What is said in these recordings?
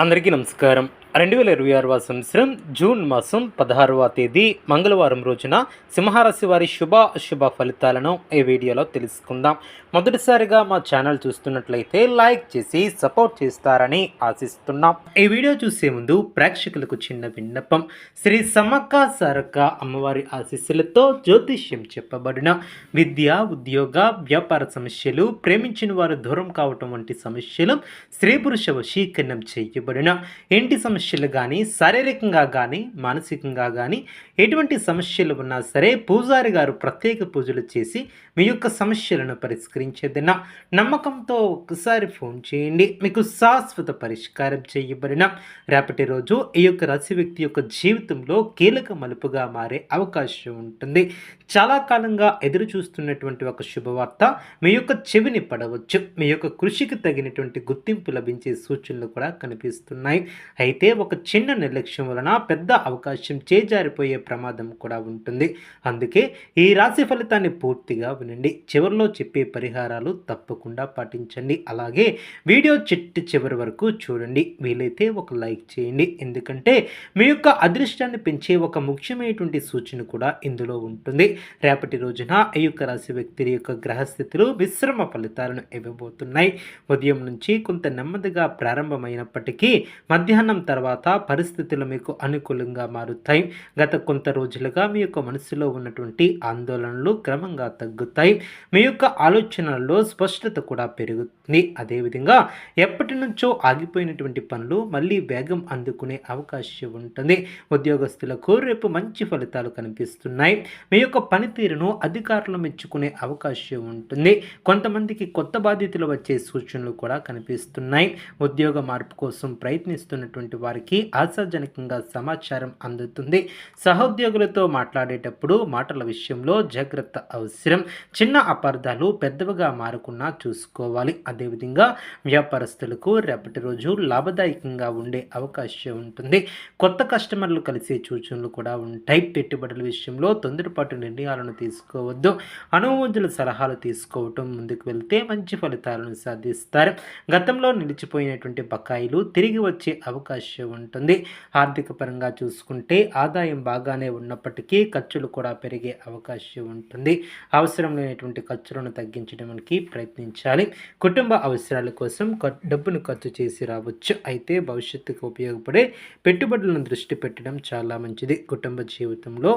అందరికీ నమస్కారం. 2026వ సంవత్సరం జూన్ మాసం 16వ తేదీ మంగళవారం రోజున సింహరాశి వారి శుభ అశుభ ఫలితాలను ఈ వీడియోలో తెలుసుకుందాం. మొదటిసారిగా మా ఛానల్ చూస్తున్నట్లయితే లైక్ చేసి సపోర్ట్ చేస్తారని ఆశిస్తున్నాం. ఈ వీడియో చూసే ముందు ప్రేక్షకులకు చిన్న విన్నపం. శ్రీ సమ్మక్క సారక్క అమ్మవారి ఆశీస్సులతో జ్యోతిష్యం చెప్పబడిన విద్య, ఉద్యోగ, వ్యాపార సమస్యలు, ప్రేమించిన వారు దూరం కావటం వంటి సమస్యలు, స్త్రీ పురుష వశీకరణం చేయబడిన ఇంటి సమస్యలు కానీ, శారీరకంగా కానీ, మానసికంగా కానీ ఎటువంటి సమస్యలు ఉన్నా సరే పూజారి గారు ప్రత్యేక పూజలు చేసి మీ యొక్క సమస్యలను పరిష్కరించేదిన నమ్మకంతో ఒక్కసారి ఫోన్ చేయండి. మీకు శాశ్వత పరిష్కారం చేయబడిన రేపటి రోజు ఈ యొక్క రాశి వ్యక్తి యొక్క జీవితంలో కీలక మలుపుగా మారే అవకాశం ఉంటుంది. చాలా కాలంగా ఎదురు చూస్తున్నటువంటి ఒక శుభవార్త మీ యొక్క చెవిని పడవచ్చు. మీ యొక్క కృషికి తగినటువంటి గుర్తింపు లభించే సూచనలు కూడా కనిపిస్తున్నాయి. అయితే ఒక చిన్న నిర్లక్ష్యం వలన పెద్ద అవకాశం చేజారిపోయే ప్రమాదం కూడా ఉంటుంది. అందుకే ఈ రాశి ఫలితాన్ని పూర్తిగా వినండి. చివరిలో చెప్పే పరిహారాలు తప్పకుండా పాటించండి. అలాగే వీడియో చివరి వరకు చూడండి. వీలైతే ఒక లైక్ చేయండి. ఎందుకంటే మీ యొక్క అదృష్టాన్ని పెంచే ఒక ముఖ్యమైనటువంటి సూచన కూడా ఇందులో ఉంటుంది. రేపటి రోజున ఈ యొక్క రాశి వ్యక్తి యొక్క గ్రహస్థితులు మిశ్రమ ఫలితాలను ఇవ్వబోతున్నాయి. ఉదయం నుంచి కొంత నెమ్మదిగా ప్రారంభమైనప్పటికీ మధ్యాహ్నం తర్వాత పరిస్థితులు మీకు అనుకూలంగా మారుతాయి. గత కొంత రోజులుగా మీ యొక్క మనసులో ఉన్నటువంటి ఆందోళనలు క్రమంగా తగ్గుతాయి. మీ యొక్క ఆలోచనల్లో స్పష్టత కూడా పెరుగుతుంది. అదేవిధంగా ఎప్పటి నుంచో ఆగిపోయినటువంటి పనులు మళ్ళీ వేగం అందుకునే అవకాశం ఉంటుంది. ఉద్యోగస్తులకు రేపు మంచి ఫలితాలు కనిపిస్తున్నాయి. మీ యొక్క పనితీరును అధికారులు మెచ్చుకునే అవకాశం ఉంటుంది. కొంతమందికి కొత్త బాధ్యతలు వచ్చే సూచనలు కూడా కనిపిస్తున్నాయి. ఉద్యోగ మార్పు కోసం ప్రయత్నిస్తున్నటువంటి వారికి ఆశాజనకంగా సమాచారం అందుతుంది. సహోద్యోగులతో మాట్లాడేటప్పుడు మాటల విషయంలో జాగ్రత్త అవసరం. చిన్న అపార్థాలు పెద్దవిగా మారకుండా చూసుకోవాలి. అదేవిధంగా వ్యాపారస్తులకు రేపటి రోజు లాభదాయకంగా ఉండే అవకాశం ఉంటుంది. కొత్త కస్టమర్లు కలిసే సూచనలు కూడా ఉంటాయి. పెట్టుబడుల విషయంలో తొందరపాటు నిర్ణయాలను తీసుకోవద్దు. అనుభవజ్ఞుల సలహాలు తీసుకోవటం ముందుకు వెళ్తే మంచి ఫలితాలను సాధిస్తారు. గతంలో నిలిచిపోయినటువంటి బకాయిలు తిరిగి వచ్చే అవకాశం ఉంటుంది. ఆర్థిక పరంగా చూసుకుంటే ఆదాయం బాగానే ఉన్నప్పటికీ ఖర్చులు కూడా పెరిగే అవకాశం ఉంటుంది. అవసరం లేనటువంటి ఖర్చులను తగ్గించడానికి ప్రయత్నించాలి. కుటుంబ అవసరాల కోసం డబ్బును ఖర్చు చేసి రావచ్చు. అయితే భవిష్యత్తుకు ఉపయోగపడే పెట్టుబడులను దృష్టి పెట్టడం చాలా మంచిది. కుటుంబ జీవితంలో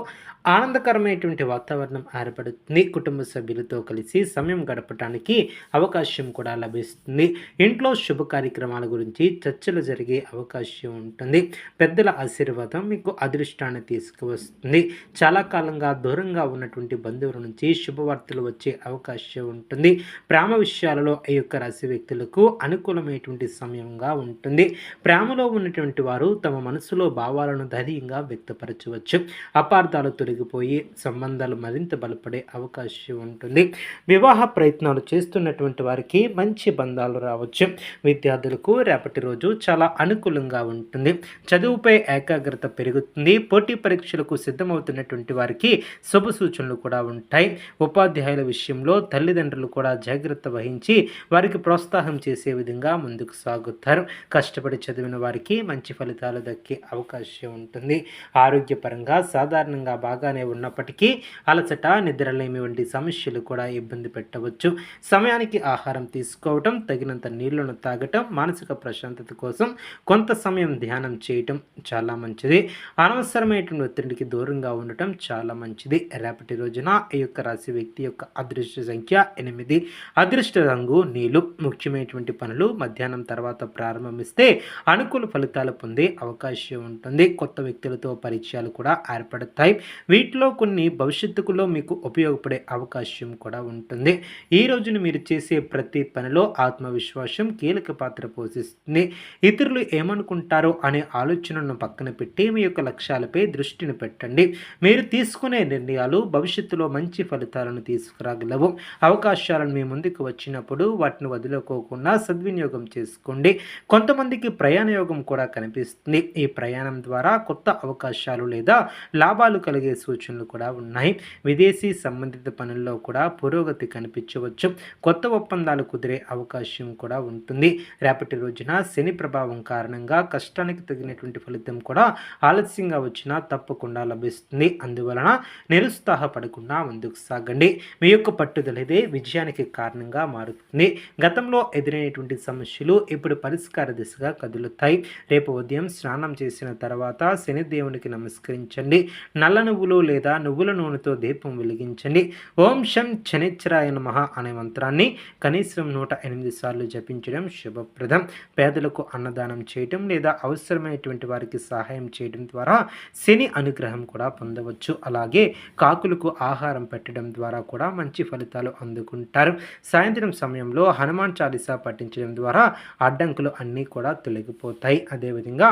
ఆనందకరమైనటువంటి వాతావరణం ఏర్పడుతుంది. కుటుంబ సభ్యులతో కలిసి సమయం గడపడానికి అవకాశం కూడా లభిస్తుంది. ఇంట్లో శుభ కార్యక్రమాల గురించి చర్చలు జరిగే అవకాశం ఉంటుంది. పెద్దల ఆశీర్వాదం మీకు అదృష్టాన్ని తీసుకువస్తుంది. చాలా కాలంగా దూరంగా ఉన్నటువంటి బంధువుల నుంచి శుభవార్తలు వచ్చే అవకాశం ఉంటుంది. ప్రేమ విషయాలలో ఈ యొక్క రాశి వ్యక్తులకు అనుకూలమైనటువంటి సమయంగా ఉంటుంది. ప్రేమలో ఉన్నటువంటి వారు తమ మనసులో భావాలను ధైర్యంగా వ్యక్తపరచవచ్చు. అపార్థాలు తొలగిపోయి సంబంధాలు మరింత బలపడే అవకాశం ఉంటుంది. వివాహ ప్రయత్నాలు చేస్తున్నటువంటి వారికి మంచి బంధాలు రావచ్చు. విద్యార్థులకు రేపటి రోజు చాలా అనుకూలంగా ఉంటుంది. చదువుపై ఏకాగ్రత పెరుగుతుంది. పోటీ పరీక్షలకు సిద్ధమవుతున్నటువంటి వారికి శుభ సూచనలు కూడా ఉంటాయి. ఉపాధ్యాయుల విషయంలో తల్లిదండ్రులు కూడా జాగ్రత్త వహించి వారికి ప్రోత్సాహం చేసే విధంగా ముందుకు సాగుతారు. కష్టపడి చదివిన వారికి మంచి ఫలితాలు దక్కే అవకాశం ఉంటుంది. ఆరోగ్యపరంగా సాధారణంగా బాగానే ఉన్నప్పటికీ అలసట, నిద్రలేమి వంటి సమస్యలు కూడా ఇబ్బంది పెట్టవచ్చు. సమయానికి ఆహారం తీసుకోవటం, తగినంత నీళ్లను తాగటం, మానసిక ప్రశాంతత కోసం కొంత సమయం ధ్యానం చేయటం చాలా మంచిది. అనవసరమైనటువంటి ఒత్తిడికి దూరంగా ఉండటం చాలా మంచిది. రేపటి రోజున ఈ యొక్క రాశి వ్యక్తి యొక్క అదృష్ట సంఖ్య 8. అదృష్ట రంగు నీలు. ముఖ్యమైనటువంటి పనులు మధ్యాహ్నం తర్వాత ప్రారంభిస్తే అనుకూల ఫలితాలు పొందే అవకాశం ఉంటుంది. కొత్త వ్యక్తులతో పరిచయాలు కూడా ఏర్పడతాయి. వీటిలో కొన్ని భవిష్యత్తులో మీకు ఉపయోగపడే అవకాశం కూడా ఉంటుంది. ఈ రోజున మీరు చేసే ప్రతి పనిలో ఆత్మవిశ్వాసం కీలక పాత్ర పోషిస్తుంది. ఇతరులు ఏమనుకుంటారు ఉంటారు అనే ఆలోచనను పక్కన పెట్టి మీ యొక్క లక్ష్యాలపై దృష్టిని పెట్టండి. మీరు తీసుకునే నిర్ణయాలు భవిష్యత్తులో మంచి ఫలితాలను తీసుకురాగలవు. అవకాశాలను మీ ముందుకు వచ్చినప్పుడు వాటిని వదులుకోకుండా సద్వినియోగం చేసుకోండి. కొంతమందికి ప్రయాణ యోగం కూడా కనిపిస్తుంది. ఈ ప్రయాణం ద్వారా కొత్త అవకాశాలు లేదా లాభాలు కలిగే సూచనలు కూడా ఉన్నాయి. విదేశీ సంబంధిత పనుల్లో కూడా పురోగతి కనిపించవచ్చు. కొత్త ఒప్పందాలు కుదిరే అవకాశం కూడా ఉంటుంది. రేపటి రోజున శని ప్రభావం కారణంగా కష్టానికి తగినటువంటి ఫలితం కూడా ఆలస్యంగా వచ్చినా తప్పకుండా లభిస్తుంది. అందువలన నిరుత్సాహపడకుండా ముందుకు సాగండి. మీ యొక్క పట్టుదలదే విజయానికి కారణంగా మారుతుంది. గతంలో ఎదురైనటువంటి సమస్యలు ఇప్పుడు పరిష్కార దిశగా కదులుతాయి. రేపు ఉదయం స్నానం చేసిన తర్వాత శనిదేవునికి నమస్కరించండి. నల్ల నువ్వులు లేదా నువ్వుల నూనెతో దీపం వెలిగించండి. ఓం శం శనిశ్చరాయ నమః అనే మంత్రాన్ని కనీసం 108 సార్లు జపించడం శుభప్రదం. పేదలకు అన్నదానం చేయడం లేదా అవసరమైనటువంటి వారికి సహాయం చేయడం ద్వారా శని అనుగ్రహం కూడా పొందవచ్చు. అలాగే కాకులకు ఆహారం పెట్టడం ద్వారా కూడా మంచి ఫలితాలు అందుకుంటారు. సాయంత్రం సమయంలో హనుమాన్ చాలీసా పఠించడం ద్వారా అడ్డంకులు అన్నీ కూడా తొలగిపోతాయి. అదేవిధంగా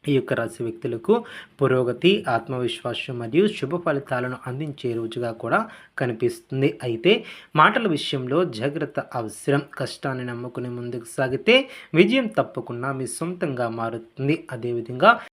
ఈ యొక్క రాశి వ్యక్తులకు పురోగతి, ఆత్మవిశ్వాసం మరియు శుభ ఫలితాలను అందించే రోజుగా కూడా కనిపిస్తుంది. అయితే మాటల విషయంలో జాగ్రత్త అవసరం. కష్టాన్ని నమ్ముకుని ముందుకు సాగితే విజయం తప్పకుండా మీ సొంతంగా మారుతుంది. అదేవిధంగా